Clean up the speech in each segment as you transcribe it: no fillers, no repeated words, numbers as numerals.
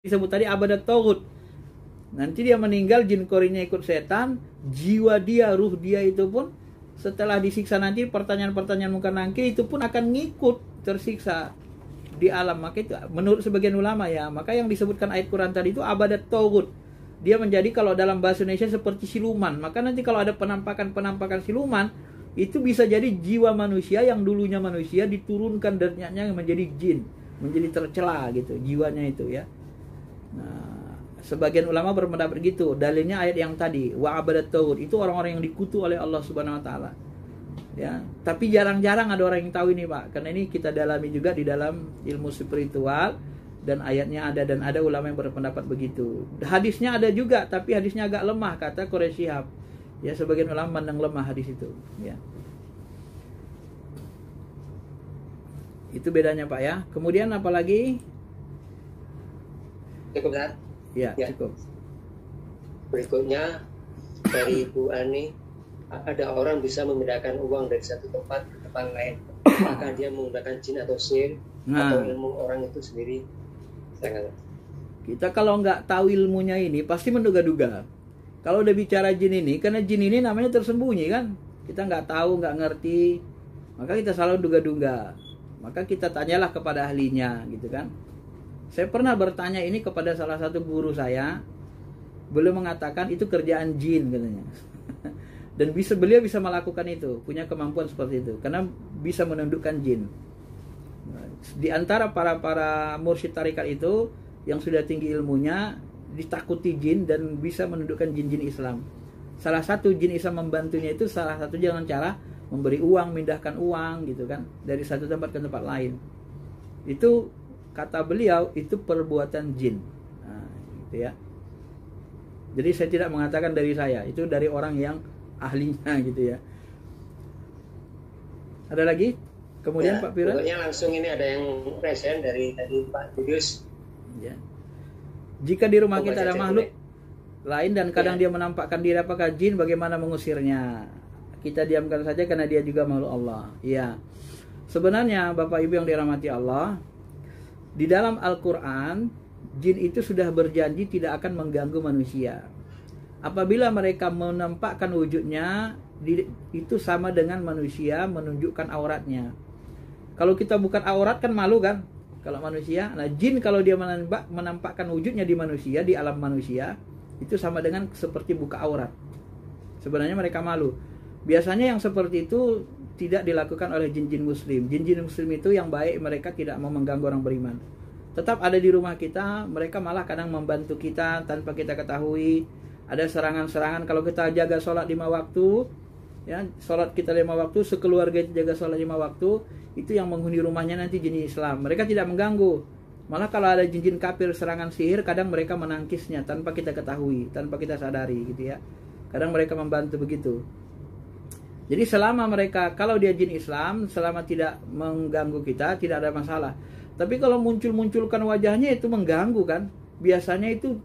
disebut tadi abadat tauhid. Nanti dia meninggal, jin korinya ikut setan, jiwa dia, ruh dia itu pun setelah disiksa nanti pertanyaan-pertanyaan munkar nakir itu pun akan ngikut tersiksa di alam. Maka itu menurut sebagian ulama ya, maka yang disebutkan ayat Quran tadi itu abadat tauhid. Dia menjadi kalau dalam bahasa Indonesia seperti siluman. Maka nanti kalau ada penampakan siluman, itu bisa jadi jiwa manusia yang dulunya manusia diturunkan derajatnya menjadi jin, menjadi tercela gitu jiwanya itu ya. Nah, sebagian ulama berpendapat begitu. Dalilnya ayat yang tadi, wa abadat tauhid, itu orang-orang yang dikutu oleh Allah Subhanahu wa taala. Ya, tapi jarang-jarang ada orang yang tahu ini, Pak. Karena ini kita dalami juga di dalam ilmu spiritual dan ayatnya ada, dan ada ulama yang berpendapat begitu. Hadisnya ada juga, tapi hadisnya agak lemah kata Quraisy Shihab. Ya, sebagian ulama mandang lemah hadis itu, ya. Itu bedanya, Pak ya. Kemudian apalagi? Cukup, Ustaz? Ya, cukup. Berikutnya dari Bu Ani, ada orang bisa memindahkan uang dari satu tempat ke tempat lain. Apakah dia menggunakan jin atau sihir atau ilmu orang itu sendiri? Sangat. Kita kalau nggak tahu ilmunya ini pasti menduga-duga. Kalau udah bicara jin ini, karena jin ini namanya tersembunyi kan, kita nggak tahu, nggak ngerti, maka kita selalu duga-duga. Maka kita tanyalah kepada ahlinya, gitu kan. Saya pernah bertanya ini kepada salah satu guru saya, beliau mengatakan itu kerjaan jin katanya. Dan beliau bisa melakukan itu, punya kemampuan seperti itu, karena bisa menundukkan jin. Di antara para mursyid tarekat itu yang sudah tinggi ilmunya, ditakuti jin dan bisa menundukkan jin-jin Islam. Salah satu jin Islam membantunya itu salah satu dengan cara memberi uang, mindahkan uang gitu kan, dari satu tempat ke tempat lain. Itu kata beliau itu perbuatan jin. Nah, gitu ya. Jadi saya tidak mengatakan dari saya, itu dari orang yang ahlinya gitu ya. Ada lagi? Kemudian ya, Pak Pira? Pokoknya langsung ini ada yang present dari tadi Pak Julius. Ya. Jika di rumah kita ada makhluk lain dan kadang dia menampakkan diri apakah jin, bagaimana mengusirnya? Kita diamkan saja karena dia juga makhluk Allah. Ya. Sebenarnya Bapak Ibu yang dirahmati Allah, di dalam Al-Quran, jin itu sudah berjanji tidak akan mengganggu manusia. Apabila mereka menampakkan wujudnya, itu sama dengan manusia menunjukkan auratnya. Kalau kita bukan aurat kan malu kan? Kalau manusia, nah jin kalau dia menampakkan wujudnya di manusia, di alam manusia, itu sama dengan seperti buka aurat. Sebenarnya mereka malu. Biasanya yang seperti itu tidak dilakukan oleh jin-jin muslim. Jin-jin muslim itu yang baik, mereka tidak mau mengganggu orang beriman. Tetap ada di rumah kita, mereka malah kadang membantu kita tanpa kita ketahui. Ada serangan-serangan kalau kita jaga sholat 5 waktu, ya, sholat kita 5 waktu, sekeluarga itu jaga sholat 5 waktu, itu yang menghuni rumahnya nanti jin Islam. Mereka tidak mengganggu. Malah kalau ada jin-jin kafir serangan sihir, kadang mereka menangkisnya tanpa kita ketahui, tanpa kita sadari gitu ya. Kadang mereka membantu begitu. Jadi selama mereka, kalau dia jin Islam, selama tidak mengganggu kita, tidak ada masalah. Tapi kalau muncul-munculkan wajahnya itu mengganggu kan. Biasanya itu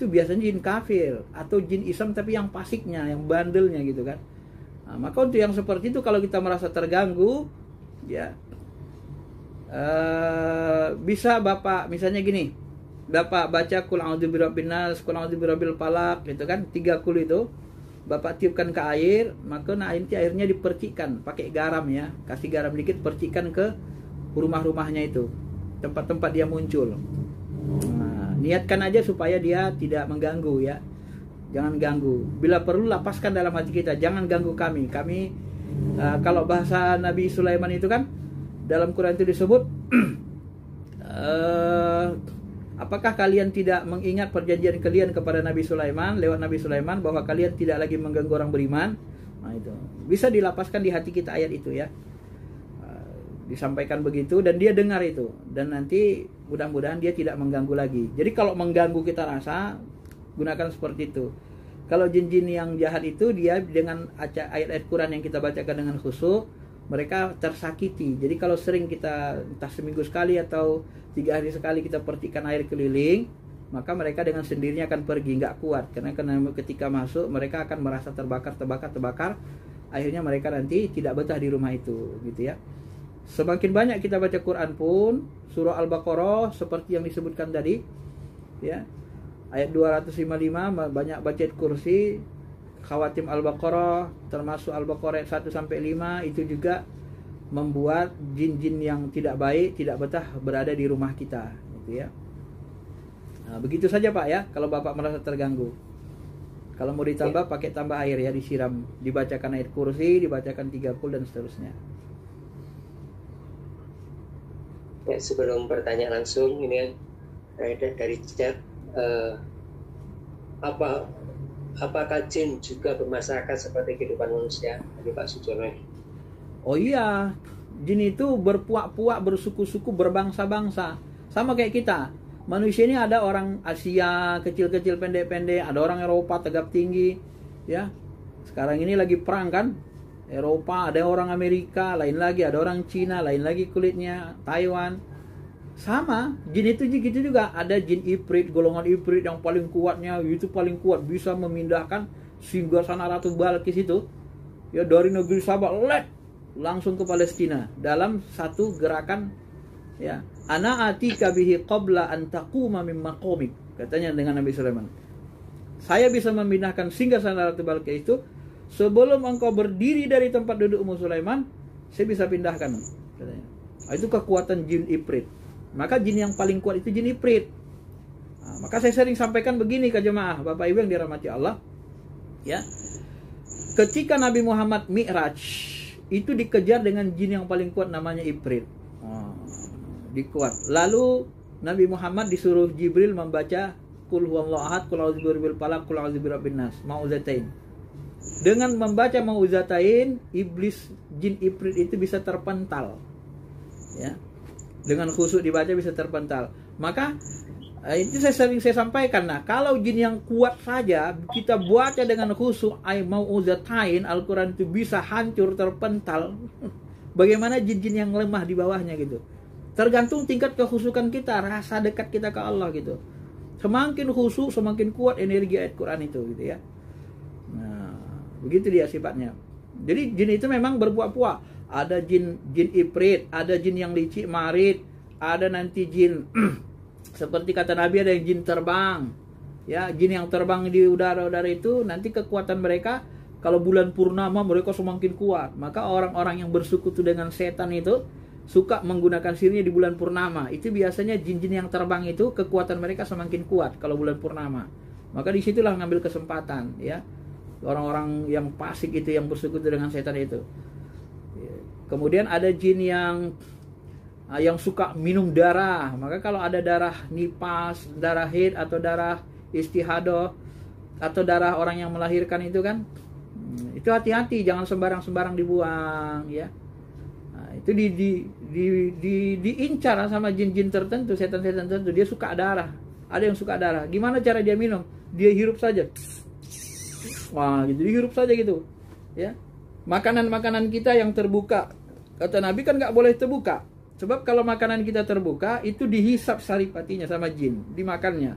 biasanya jin kafir atau jin Islam tapi yang pasiknya, yang bandelnya gitu kan. Nah, maka untuk yang seperti itu kalau kita merasa terganggu, ya bisa Bapak misalnya gini, Bapak baca Qul a'udzu birabbin nas, Qul a'udzu birabbil falaq gitu kan, 3 qul itu Bapak tiupkan ke air, maka nanti airnya dipercikkan pakai garam ya, kasih garam dikit, percikkan ke rumah-rumahnya itu, tempat-tempat dia muncul. Nah, niatkan aja supaya dia tidak mengganggu ya, jangan ganggu. Bila perlu lapaskan dalam hati kita, jangan ganggu kami. Kalau bahasa Nabi Sulaiman itu kan dalam Quran itu disebut apakah kalian tidak mengingat perjanjian kalian kepada Nabi Sulaiman, lewat Nabi Sulaiman, bahwa kalian tidak lagi mengganggu orang beriman? Nah itu bisa dilapaskan di hati kita ayat itu ya. Disampaikan begitu dan dia dengar itu, dan nanti mudah-mudahan dia tidak mengganggu lagi. Jadi kalau mengganggu kita rasa, gunakan seperti itu. Kalau jin-jin yang jahat itu, dia dengan ayat-ayat Quran yang kita bacakan dengan khusyuk, mereka tersakiti. Jadi kalau sering kita entah seminggu sekali atau 3 hari sekali kita percikan air keliling, maka mereka dengan sendirinya akan pergi, nggak kuat. Karena ketika masuk mereka akan merasa terbakar. Akhirnya mereka nanti tidak betah di rumah itu, gitu ya. Semakin banyak kita baca Quran pun, surah Al-Baqarah seperti yang disebutkan tadi, ya. Ayat 255 banyak baca ayat kursi, khawatim Al-Baqarah, termasuk Al-Baqarah ayat 1 sampai 5 itu juga membuat jin-jin yang tidak baik, tidak betah berada di rumah kita, gitu ya. Nah, begitu saja Pak ya, kalau Bapak merasa terganggu. Kalau mau ditambah pakai tambah air ya, disiram, dibacakan ayat kursi, dibacakan 30 dan seterusnya. Ya, sebelum bertanya langsung ini dari chat, apakah jin juga bermasyarakat seperti kehidupan manusia? Dari Pak Sujono. Oh iya, jin itu berpuak-puak, bersuku-suku, berbangsa-bangsa, sama kayak kita. Manusia ini ada orang Asia kecil-kecil, pendek-pendek, ada orang Eropa tegap tinggi, ya. Sekarang ini lagi perang kan, Eropa, ada orang Amerika, lain lagi ada orang Cina, lain lagi kulitnya, Taiwan. Sama, jin itu gitu juga. Ada jin Ifrit, golongan Ifrit yang paling kuatnya, itu paling kuat, bisa memindahkan singgasana Ratu Balkis itu, ya, dari negeri Sabah, langsung ke Palestina dalam satu gerakan, ya. Ana atika bihi qabla an taquma min maqamik, katanya dengan Nabi Sulaiman. Saya bisa memindahkan singgasana Ratu Balkis itu sebelum engkau berdiri dari tempat dudukmu Sulaiman, saya bisa pindahkan, katanya. Itu kekuatan jin Ifrit. Maka jin yang paling kuat itu jin Ifrit. Nah, maka saya sering sampaikan begini ke jemaah Bapak Ibu yang dirahmati Allah, ya. Ketika Nabi Muhammad Mi'raj itu dikejar dengan jin yang paling kuat namanya Ifrit. Dikuat. Lalu Nabi Muhammad disuruh Jibril membaca Qul huwallahu ahad, Qul a'udzu birabbil falaq, Qul a'udzu birabbin nas, mau'izatain. Dengan membaca mau'izatain, iblis jin Ifrit itu bisa terpental. Ya. Dengan khusyuk dibaca bisa terpental. Maka itu saya sampaikan. Nah, kalau jin yang kuat saja kita baca dengan khusyuk mau'izatain, Al-Qur'an itu bisa hancur, terpental. Bagaimana jin-jin yang lemah di bawahnya gitu. Tergantung tingkat kekhusyukan kita, rasa dekat kita ke Allah gitu. Semakin khusyuk, semakin kuat energi ayat Quran itu gitu ya. Nah, begitu dia sifatnya. Jadi jin itu memang berpuak-puak. Ada jin Ifrit, ada jin yang licik marit, ada nanti jin seperti kata Nabi ada yang jin terbang. Ya, jin yang terbang di udara-udara itu nanti kekuatan mereka kalau bulan purnama mereka semakin kuat. Maka orang-orang yang bersekutu dengan setan itu suka menggunakan sirnya di bulan purnama. Itu biasanya jin-jin yang terbang itu kekuatan mereka semakin kuat kalau bulan purnama. Maka disitulah ngambil kesempatan, ya. Orang-orang yang fasik itu yang bersekutu dengan setan itu. Kemudian ada jin yang suka minum darah. Maka kalau ada darah nipas, darah haid atau darah istihadah atau darah orang yang melahirkan itu kan, itu hati-hati, jangan sembarang-sembarang dibuang, ya. Nah, itu diincar sama jin-jin tertentu, setan-setan tertentu. Dia suka darah. Ada yang suka darah. Gimana cara dia minum? Dia hirup saja. Wah, gitu, dihirup saja gitu, ya. Makanan-makanan kita yang terbuka, kata Nabi kan nggak boleh terbuka. Sebab kalau makanan kita terbuka, itu dihisap saripatinya sama jin, dimakannya.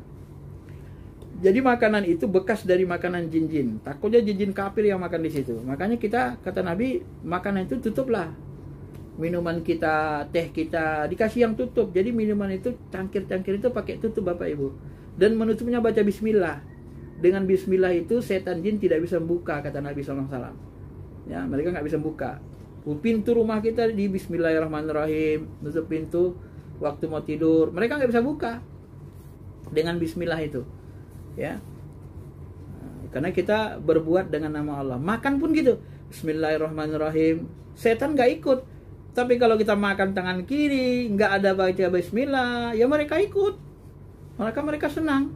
Jadi makanan itu bekas dari makanan jin-jin. Takutnya jin-jin kafir yang makan di situ. Makanya kita, kata Nabi, makanan itu tutuplah. Minuman kita, teh kita, dikasih yang tutup. Jadi minuman itu, cangkir-cangkir itu pakai tutup Bapak Ibu. Dan menutupnya baca bismillah. Dengan bismillah itu setan jin tidak bisa membuka, kata Nabi SAW. Ya, mereka nggak bisa buka. Pintu rumah kita di bismillahirrahmanirrahim, nutup pintu waktu mau tidur, mereka nggak bisa buka dengan bismillah itu, ya. Karena kita berbuat dengan nama Allah. Makan pun gitu, bismillahirrahmanirrahim. Setan nggak ikut. Tapi kalau kita makan tangan kiri, nggak ada baca bismillah, ya mereka ikut. Mereka senang.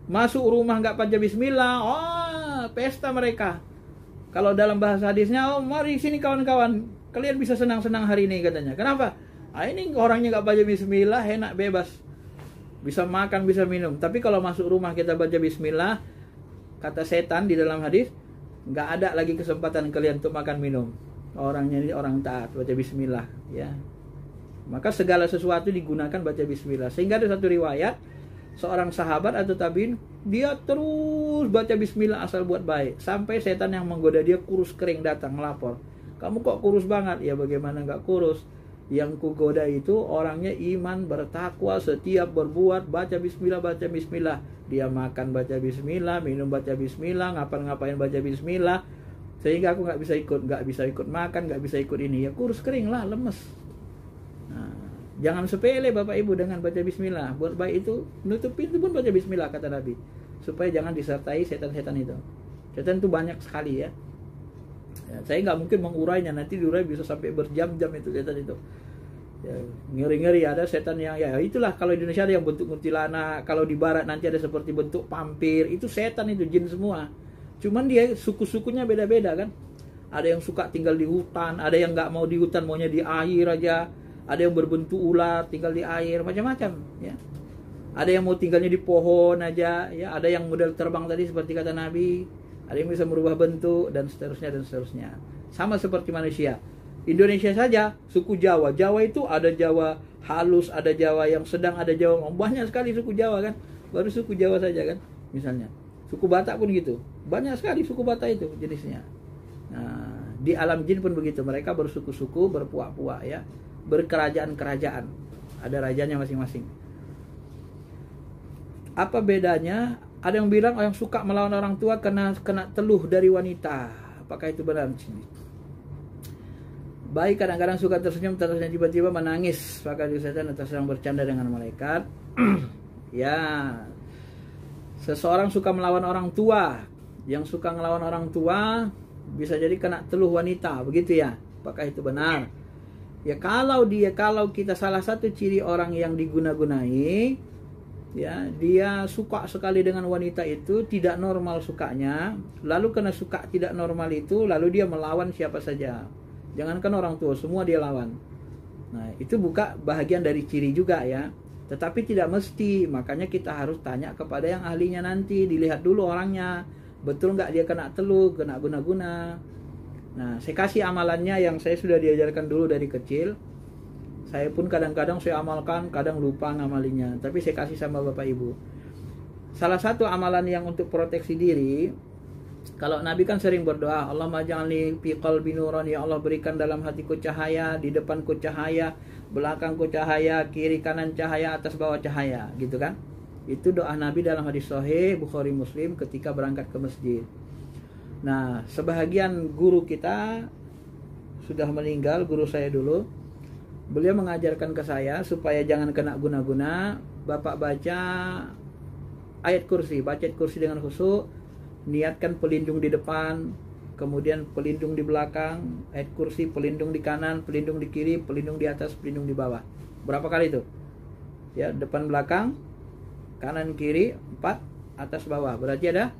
Masuk rumah nggak baca bismillah, oh pesta mereka. Kalau dalam bahasa hadisnya, oh mari sini kawan-kawan, kalian bisa senang-senang hari ini katanya. Kenapa? Ini orangnya nggak baca bismillah, enak bebas, bisa makan, bisa minum. Tapi kalau masuk rumah kita baca bismillah, kata setan di dalam hadis, nggak ada lagi kesempatan kalian untuk makan minum. Orangnya ini orang taat, baca bismillah, ya. Maka segala sesuatu digunakan baca bismillah. Sehingga ada satu riwayat, seorang sahabat atau tabiin, dia terus baca bismillah asal buat baik, sampai setan yang menggoda dia kurus kering datang melapor, kamu kok kurus banget? Ya bagaimana nggak kurus, Yang kugoda itu orangnya iman, bertakwa, setiap berbuat baca bismillah, baca bismillah. Dia makan baca bismillah, minum baca bismillah, ngapain baca bismillah. Sehingga aku nggak bisa ikut makan, nggak bisa ikut ini. Ya kurus kering lah, lemes. Nah, jangan sepele Bapak Ibu dengan baca bismillah. Buat baik itu, nutup pintu pun baca bismillah kata Nabi. Supaya jangan disertai setan-setan itu. Setan itu banyak sekali ya. Saya nggak mungkin mengurainya, nanti diurai bisa sampai berjam-jam itu setan itu. Ya, ngeri-ngeri ada setan yang ya itulah, kalau di Indonesia ada yang bentuk kuntilanak, kalau di barat nanti ada seperti bentuk pampir, itu setan, itu jin semua. Cuman dia suku-sukunya beda-beda kan. Ada yang suka tinggal di hutan, ada yang nggak mau di hutan, maunya di air aja, ada yang berbentuk ular tinggal di air, macam-macam ya. Ada yang mau tinggalnya di pohon aja ya, ada yang model terbang tadi seperti kata Nabi, ada yang bisa merubah bentuk dan seterusnya. Sama seperti manusia. Indonesia saja, suku Jawa. Jawa itu ada Jawa halus, ada Jawa yang sedang, ada Jawa, banyak sekali suku Jawa kan. Baru suku Jawa saja kan, misalnya. Suku Batak pun gitu. Banyak sekali suku Batak itu jenisnya. Nah, di alam jin pun begitu. Mereka bersuku-suku, berpuak-puak ya. Berkerajaan-kerajaan. Ada rajanya masing-masing. Apa bedanya? Ada yang bilang yang suka melawan orang tua kena teluh dari wanita. Apakah itu benar? Baik, kadang-kadang suka tersenyum, tiba-tiba menangis. Maka setan atau sedang bercanda dengan malaikat. Ya, seseorang suka melawan orang tua. Yang suka melawan orang tua bisa jadi kena teluh wanita, begitu ya? Apakah itu benar? Ya, kalau kita salah satu ciri orang yang diguna-gunai, ya, dia suka sekali dengan wanita itu, tidak normal sukanya, lalu karena suka tidak normal itu, lalu dia melawan siapa saja. Jangankan orang tua, semua dia lawan. Nah, itu bukan bahagian dari ciri juga ya. Tetapi tidak mesti, makanya kita harus tanya kepada yang ahlinya nanti, dilihat dulu orangnya, betul nggak dia kena teluh, kena guna-guna. Nah, saya kasih amalannya yang saya sudah diajarkan dulu dari kecil. Saya pun kadang-kadang saya amalkan, kadang lupa ngamalinya, tapi saya kasih sama Bapak Ibu. Salah satu amalan yang untuk proteksi diri, kalau Nabi kan sering berdoa, Allahumma ja'alni fi qalbi nuran, ya Allah berikan dalam hatiku cahaya, di depanku cahaya, belakangku cahaya, kiri kanan cahaya, atas bawah cahaya, gitu kan? Itu doa Nabi dalam hadis sahih Bukhari Muslim ketika berangkat ke masjid. Nah, sebahagian guru kita sudah meninggal, guru saya dulu. Beliau mengajarkan ke saya supaya jangan kena guna-guna, Bapak baca ayat kursi, baca ayat kursi dengan khusyuk, niatkan pelindung di depan, kemudian pelindung di belakang, ayat kursi, pelindung di kanan, pelindung di kiri, pelindung di atas, pelindung di bawah. Berapa kali itu? Ya, depan belakang, kanan kiri 4, atas bawah. Berarti ada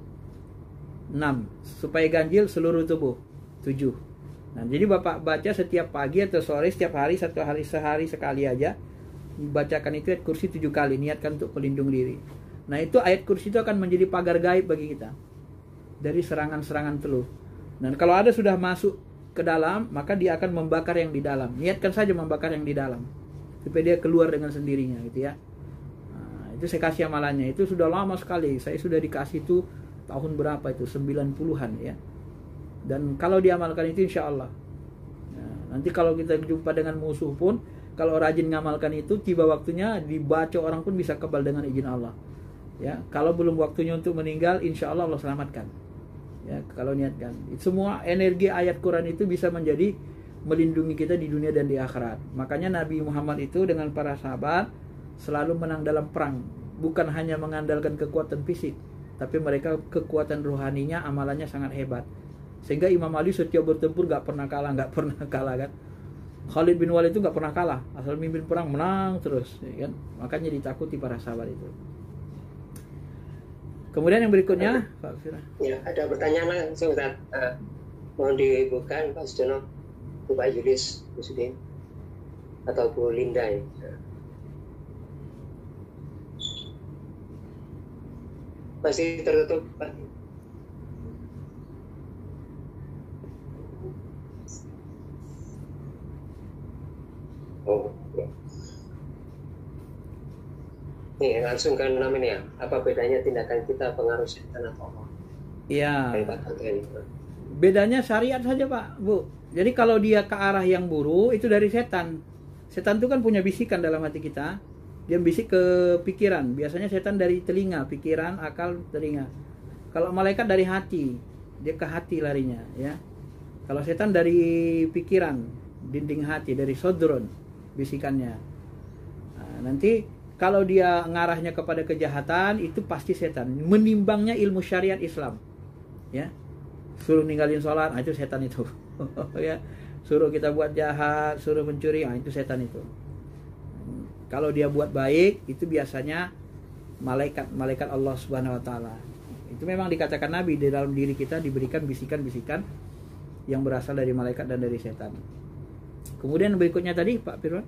6. Supaya ganjil seluruh tubuh 7. Nah, jadi Bapak baca setiap pagi atau sore, setiap hari, sehari sekali aja, bacakan itu ayat kursi 7 kali, niatkan untuk pelindung diri. Nah, itu ayat kursi itu akan menjadi pagar gaib bagi kita dari serangan-serangan teluh. Dan kalau ada sudah masuk ke dalam, maka dia akan membakar yang di dalam. Niatkan saja membakar yang di dalam, supaya dia keluar dengan sendirinya, gitu ya. Nah, itu saya kasih amalannya. Itu sudah lama sekali. Saya sudah dikasih itu tahun berapa itu? 90-an ya. Dan kalau diamalkan itu insya Allah. Nah, nanti kalau kita jumpa dengan musuh pun, kalau rajin ngamalkan itu, tiba waktunya dibaca orang pun bisa kebal dengan izin Allah. Ya, kalau belum waktunya untuk meninggal, insya Allah Allah selamatkan. Ya, kalau niatkan. Semua energi ayat Quran itu bisa menjadi melindungi kita di dunia dan di akhirat. Makanya Nabi Muhammad itu dengan para sahabat selalu menang dalam perang. Bukan hanya mengandalkan kekuatan fisik, tapi mereka kekuatan rohaninya, amalannya sangat hebat. Sehingga Imam Ali setiap bertempur nggak pernah kalah kan. Khalid bin Walid itu nggak pernah kalah, asal mimpin perang menang terus, ya kan? Makanya ditakuti para sahabat itu. Kemudian yang berikutnya, Pak Fira. Ya, ada pertanyaan langsung, Ustaz. Mohon dibuka Pak Sujono, Pak Yulis, Bu Sudin, atau Bu Linda ya. Masih tertutup, Pak. Oh, ya. Nih, langsung ke 6 ini ya. Apa bedanya tindakan kita pengaruh setan atau Allah? Iya. Bedanya syariat saja, Pak, Bu. Jadi kalau dia ke arah yang buruk, itu dari setan. Setan itu kan punya bisikan dalam hati kita. Dia bisik ke pikiran. Biasanya setan dari telinga, pikiran, akal, telinga. Kalau malaikat dari hati, dia ke hati larinya, ya. Kalau setan dari pikiran, dinding hati, dari sodron bisikannya. Nah, nanti kalau dia ngarahnya kepada kejahatan, itu pasti setan. Menimbangnya ilmu syariat Islam, ya. Suruh ninggalin sholat, itu setan itu. Ya. Suruh kita buat jahat, suruh mencuri, itu setan itu. Kalau dia buat baik, itu biasanya malaikat Allah Subhanahu wa taala. Itu memang dikatakan Nabi, di dalam diri kita diberikan bisikan-bisikan yang berasal dari malaikat dan dari setan. Kemudian berikutnya tadi Pak Firman,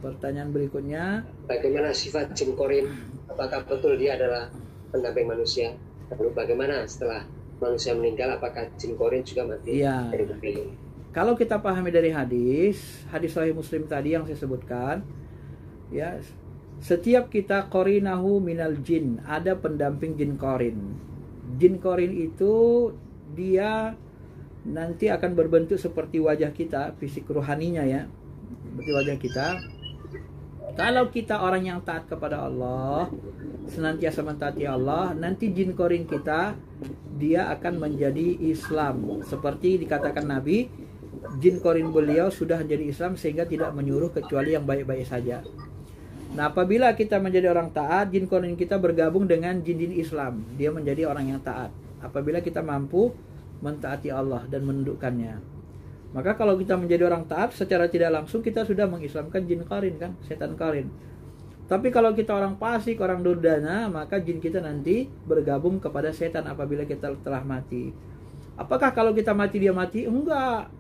pertanyaan berikutnya, bagaimana sifat jin korin? Apakah betul dia adalah pendamping manusia? Lalu bagaimana setelah manusia meninggal, apakah jin korin juga mati? Iya. Kalau kita pahami dari hadis Sahih Muslim tadi yang saya sebutkan, ya, setiap kita qorinahu minal jin, ada pendamping jin korin. Jin korin itu dia nanti akan berbentuk seperti wajah kita, fisik rohaninya, ya, seperti wajah kita. Kalau kita orang yang taat kepada Allah, senantiasa mentaati Allah, nanti jin korin kita dia akan menjadi Islam. Seperti dikatakan Nabi, jin korin beliau sudah menjadi Islam sehingga tidak menyuruh kecuali yang baik-baik saja. Nah, apabila kita menjadi orang taat, jin korin kita bergabung dengan jin-jin Islam, dia menjadi orang yang taat. Apabila kita mampu mentaati Allah dan menundukkannya, maka kalau kita menjadi orang taat, secara tidak langsung kita sudah mengislamkan jin korin, kan, setan korin. Tapi kalau kita orang fasik, orang durjana, maka jin kita nanti bergabung kepada setan apabila kita telah mati. Apakah kalau kita mati dia mati? Enggak.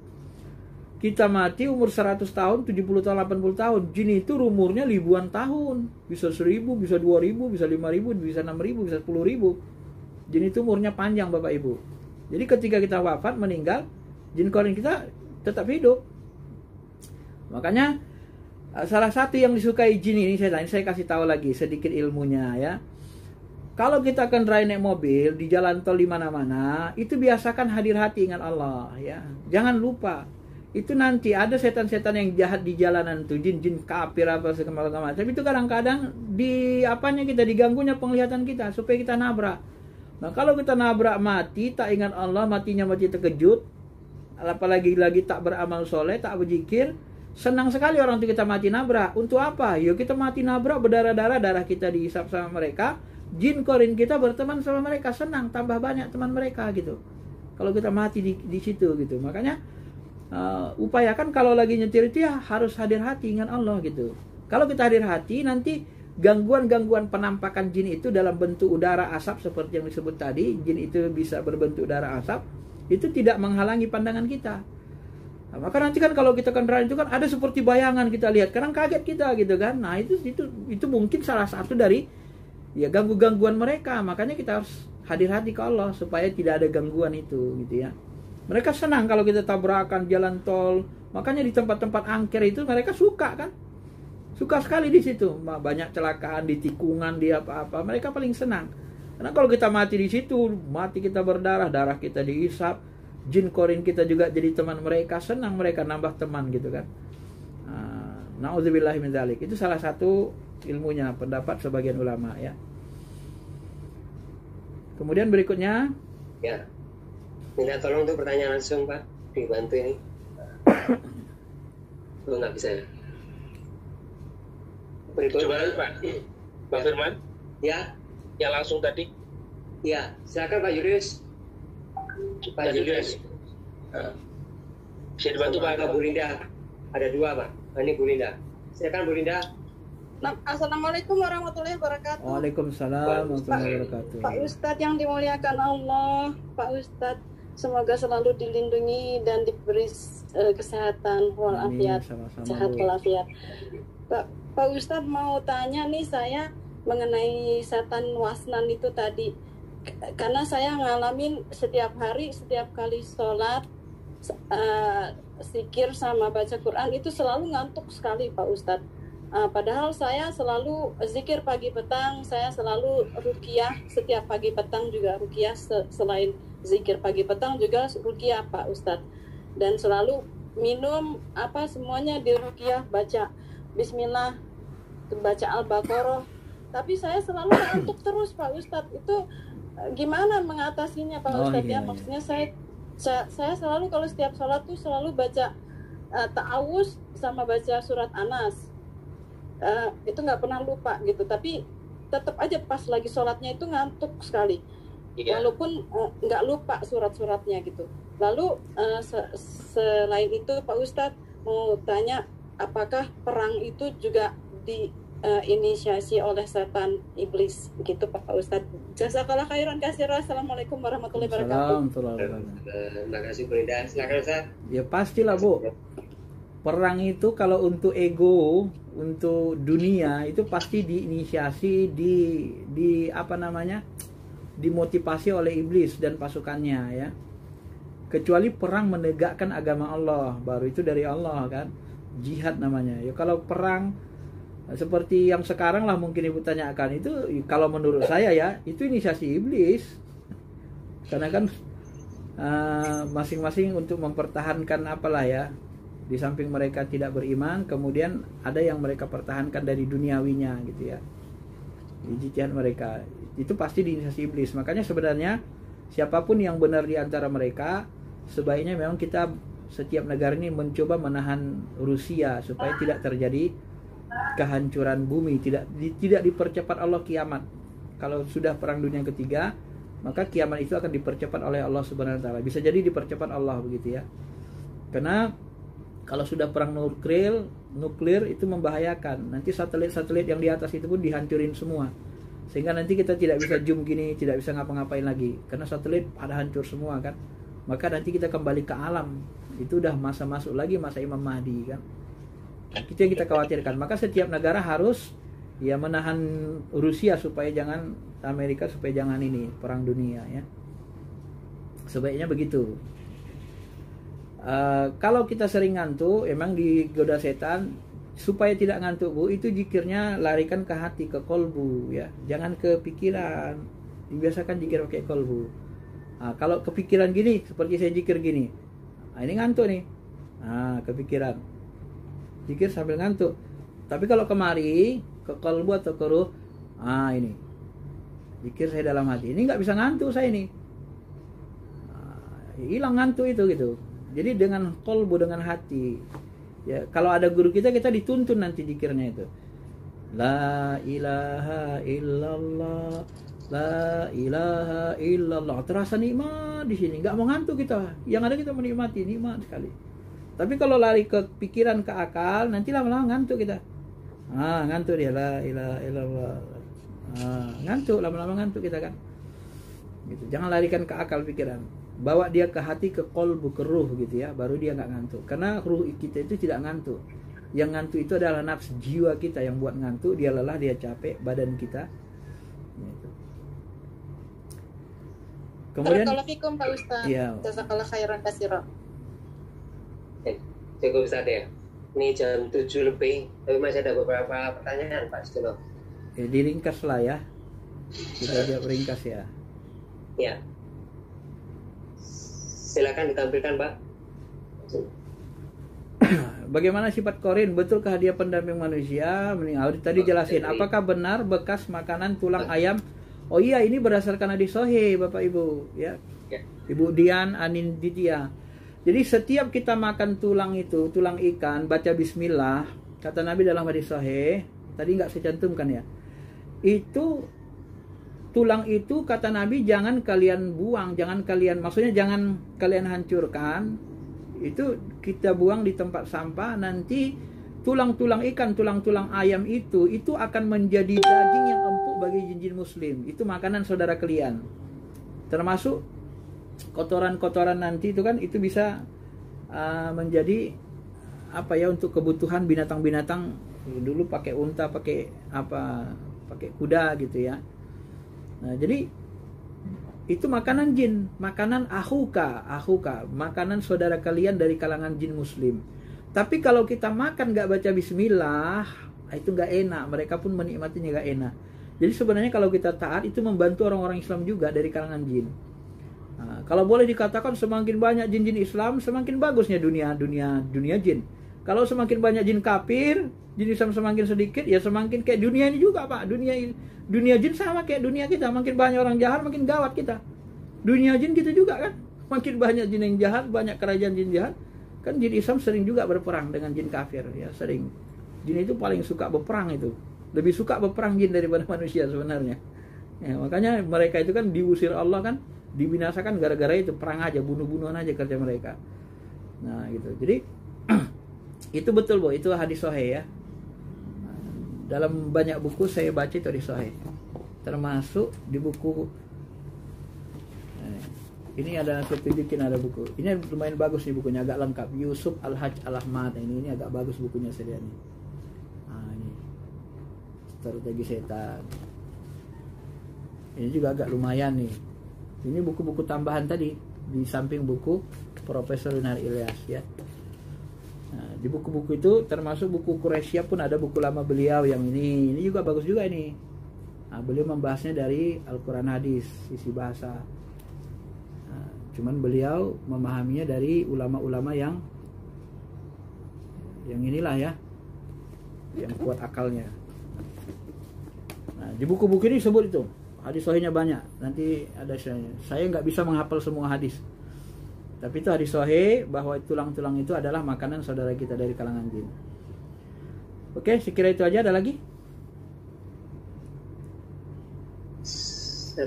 Kita mati umur 100 tahun, 70 tahun, 80 tahun. Jin itu umurnya ribuan tahun. Bisa 1000, bisa 2000, bisa 5000, bisa 6000, bisa 10000. Jin itu umurnya panjang, Bapak Ibu. Jadi ketika kita wafat, meninggal, jin korin kita tetap hidup. Makanya salah satu yang disukai jin ini, saya kasih tahu lagi sedikit ilmunya, ya. Kalau kita akan drive naik mobil di jalan tol di mana-mana, itu biasakan hadir hati ingat Allah, ya. Jangan lupa. Itu nanti ada setan-setan yang jahat di jalanan tuh, jin-jin kafir apa segala macam. Tapi itu kadang-kadang di apanya kita diganggunya penglihatan kita supaya kita nabrak. Nah, kalau kita nabrak mati, tak ingat Allah, matinya mati terkejut, apalagi lagi tak beramal soleh, tak berzikir, senang sekali orang itu kita mati nabrak. Untuk apa? Yuk kita mati nabrak, berdarah-darah, darah kita dihisap sama mereka, jin korin kita berteman sama mereka, senang, tambah banyak teman mereka gitu. Kalau kita mati di situ gitu. Makanya upayakan kalau lagi nyetir itu ya harus hadir hati ingat Allah gitu. Kalau kita hadir hati, nanti gangguan-gangguan penampakan jin itu dalam bentuk udara asap seperti yang disebut tadi, jin itu bisa berbentuk udara asap, itu tidak menghalangi pandangan kita. Nah, maka nanti kan kalau kita kendaraan itu kan ada seperti bayangan kita lihat, kadang kaget kita gitu kan. Nah, itu mungkin salah satu dari ya gangguan mereka. Makanya kita harus hadir hati ke Allah supaya tidak ada gangguan itu gitu ya. Mereka senang kalau kita tabrakan jalan tol. Makanya di tempat-tempat angker itu mereka suka kan. Suka sekali di situ. Banyak celakaan di tikungan, di apa-apa. Mereka paling senang. Karena kalau kita mati di situ, mati kita berdarah, darah kita dihisap, jin korin kita juga jadi teman mereka, senang mereka nambah teman gitu kan. Nauzubillahi min dzalik. Itu salah satu ilmunya, pendapat sebagian ulama ya. Kemudian berikutnya, ya. Minta tolong untuk pertanyaan langsung, Pak. Dibantu ini. Oh, nggak bisa ya? Berikutnya, Pak. Pak Firman? Ya. Yang langsung tadi? Ya, silakan Pak Julius. Pak Julius. Bisa dibantu Pak? Bu Linda. Ada dua, Pak. Ini Bu Linda. Silakan Bu Linda. Assalamualaikum warahmatullahi wabarakatuh. Waalaikumsalam warahmatullahi wabarakatuh. Pak Ustadz yang dimuliakan Allah, Pak Ustadz semoga selalu dilindungi dan diberi kesehatan walafiat, sehat walafiat. Pak Ustadz mau tanya nih saya mengenai setan wasnan itu tadi, karena saya ngalamin setiap hari, setiap kali sholat, zikir sama baca Quran itu selalu ngantuk sekali Pak Ustadz. Padahal saya selalu zikir pagi petang, saya selalu ruqyah setiap pagi petang juga ruqyah, selain zikir pagi petang juga ruqyah Pak Ustadz. dan selalu minum apa semuanya di ruqyah, baca bismillah, baca al-baqarah. Tapi saya selalu ngantuk terus Pak Ustadz. Itu gimana mengatasinya Pak Ustadz? Ya maksudnya saya selalu kalau setiap sholat tuh selalu baca ta'awuz sama baca surat Anas. Itu nggak pernah lupa gitu. Tapi tetap aja pas lagi sholatnya itu ngantuk sekali. Walaupun nggak lupa surat-suratnya gitu. Lalu selain itu Pak Ustadz mau tanya, apakah perang itu juga diinisiasi oleh setan iblis gitu Pak Ustadz? Jazakallah khairan katsira. Assalamualaikum warahmatullahi wabarakatuh. Terima kasih Bu Linda. Silakan Ustaz. Ya pastilah Bu. Perang itu kalau untuk ego, untuk dunia itu pasti diinisiasi, di apa namanya, dimotivasi oleh iblis dan pasukannya ya. Kecuali perang menegakkan agama Allah, baru itu dari Allah kan, jihad namanya. Ya kalau perang seperti yang sekarang lah mungkin ibu tanyakan, itu kalau menurut saya ya itu inisiasi iblis, karena kan masing-masing untuk mempertahankan apalah ya, di samping mereka tidak beriman, kemudian ada yang mereka pertahankan dari duniawinya gitu ya, jihad mereka itu pasti diinisiasi iblis. Makanya sebenarnya siapapun yang benar di antara mereka, sebaiknya memang kita setiap negara ini mencoba menahan Rusia supaya tidak terjadi kehancuran bumi, tidak dipercepat Allah kiamat. Kalau sudah perang dunia ketiga, maka kiamat itu akan dipercepat oleh Allah Subhanahu wa taala. Bisa jadi dipercepat Allah begitu ya. Karena kalau sudah perang nuklir itu membahayakan. Nanti satelit-satelit yang di atas itu pun dihancurin semua. Sehingga nanti kita tidak bisa zoom gini, tidak bisa ngapa-ngapain lagi. Karena satelit pada hancur semua kan. Maka nanti kita kembali ke alam. Itu udah masa masuk lagi masa Imam Mahdi kan. Itu yang kita khawatirkan. Maka setiap negara harus ya menahan Rusia supaya jangan, Amerika supaya jangan ini perang dunia ya. Sebaiknya begitu. Kalau kita sering ngantuk, emang digoda setan, supaya tidak ngantuk Bu, itu zikirnya larikan ke hati, ke kolbu ya, jangan ke pikiran. Dibiasakan zikir pakai kolbu. Kalau kepikiran gini, seperti saya zikir gini, ini ngantuk nih, kepikiran, zikir sambil ngantuk. Tapi kalau kemari ke kolbu atau ke ruh, ini zikir saya dalam hati, ini nggak bisa ngantuk saya ini, hilang ngantuk itu gitu. Jadi dengan kolbu, dengan hati ya. Kalau ada guru kita dituntun nanti zikirnya itu, la ilaha illallah, la ilaha illallah. Terasa nikmat di sini, nggak mau ngantuk kita, yang ada kita menikmati, nikmat sekali. Tapi kalau lari ke pikiran, ke akal, nanti lama-lama ngantuk kita. Ngantuk dia, la ilaha illallah, ngantuk, lama-lama ngantuk kita kan gitu. Jangan larikan ke akal pikiran, bawa dia ke hati, ke kolbu, ke ruh gitu ya, baru dia nggak ngantuk. Karena ruh kita itu tidak ngantuk. Yang ngantuk itu adalah nafsu jiwa kita yang buat ngantuk. Dia lelah, dia capek, badan kita gitu. Kemudian Barakallahu Pak Ustaz. Iya. Jazakallah khairan katsira. Cukup Ustaz ya. Ini jam 7 lebih, tapi masih ada beberapa pertanyaan Pak Suno. Diringkas lah ya. Kita jawab ringkas ya. Ya. Silakan ditampilkan, Pak. Bagaimana sifat korin? Betulkah dia pendamping manusia? Tadi jelasin. Apakah benar bekas makanan tulang ayam? Oh iya, ini berdasarkan hadis sahih Bapak Ibu ya. Ibu Dian Aninditya. Jadi setiap kita makan tulang itu, tulang ikan, baca bismillah, kata Nabi dalam hadis sahih, tadi nggak saya cantumkan ya. Itu tulang itu kata Nabi jangan kalian buang, maksudnya jangan kalian hancurkan. Itu kita buang di tempat sampah, nanti tulang-tulang ikan, tulang-tulang ayam itu akan menjadi daging yang empuk bagi jin-jin muslim. Itu makanan saudara kalian. Termasuk kotoran-kotoran nanti itu kan, itu bisa menjadi apa ya, untuk kebutuhan binatang-binatang. Dulu pakai unta, pakai kuda gitu ya. Nah, jadi itu makanan jin, makanan ahuka, makanan saudara kalian dari kalangan jin muslim. Tapi kalau kita makan nggak baca bismillah, itu nggak enak, mereka pun menikmatinya nggak enak. Jadi sebenarnya kalau kita taat itu membantu orang-orang Islam juga dari kalangan jin. Nah, kalau boleh dikatakan semakin banyak jin-jin Islam, semakin bagusnya dunia jin. Kalau semakin banyak jin kafir, jin Islam semakin sedikit, ya semakin kayak dunia ini juga, Pak. Dunia jin sama kayak dunia kita. Makin banyak orang jahat, makin gawat kita. Dunia jin gitu juga kan. Makin banyak jin yang jahat, banyak kerajaan jin jahat. Kan jin Islam sering juga berperang dengan jin kafir, ya sering. Jin itu paling suka berperang itu. Lebih suka berperang jin daripada manusia sebenarnya. Ya, makanya mereka itu kan diusir Allah kan, dibinasakan gara-gara itu, perang aja, bunuh-bunuhan aja kerja mereka. Nah, gitu. Jadi itu betul, Bu, itu hadis sahih ya. Dalam banyak buku saya baca itu hadis sahih. Termasuk di buku ini ada saya bikin ada buku. Ini lumayan bagus nih bukunya, agak lengkap. Yusuf Al-Hajj Al-Ahmad. Ini agak bagus bukunya saya lihat nih. Nah, ini Strategi Setan. Ini juga agak lumayan nih. Ini buku-buku tambahan tadi di samping buku Profesor Yunari Ilyas ya. Nah, di buku-buku itu termasuk buku Quraisyah pun ada buku lama beliau yang ini. Ini juga bagus juga ini. Nah, beliau membahasnya dari Al-Quran hadis, sisi bahasa. Nah, cuman beliau memahaminya dari ulama-ulama yang inilah ya, yang kuat akalnya. Nah, di buku-buku ini sebut itu. Hadis sahihnya banyak. Nanti ada saya nggak bisa menghafal semua hadis. Tapi itu hadis sahih bahwa tulang-tulang itu adalah makanan saudara kita dari kalangan jin. Oke, sekira itu aja. Ada lagi?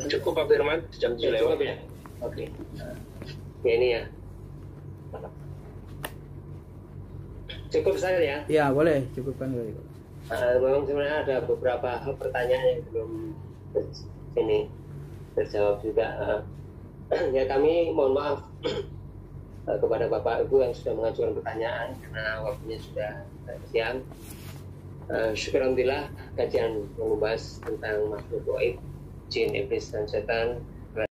Cukup Pak Firman, jam 7 lewat ya. Oke. Ya ini ya. Cukup saya ya. Ya, boleh cukupkan dulu. Memang sebenarnya ada beberapa pertanyaan yang belum terjawab juga. Ya kami mohon maaf kepada Bapak Ibu yang sudah mengajukan pertanyaan karena waktunya sudah siang. Syukur alhamdulillah kajian membahas tentang makhluk gaib, jin, iblis dan setan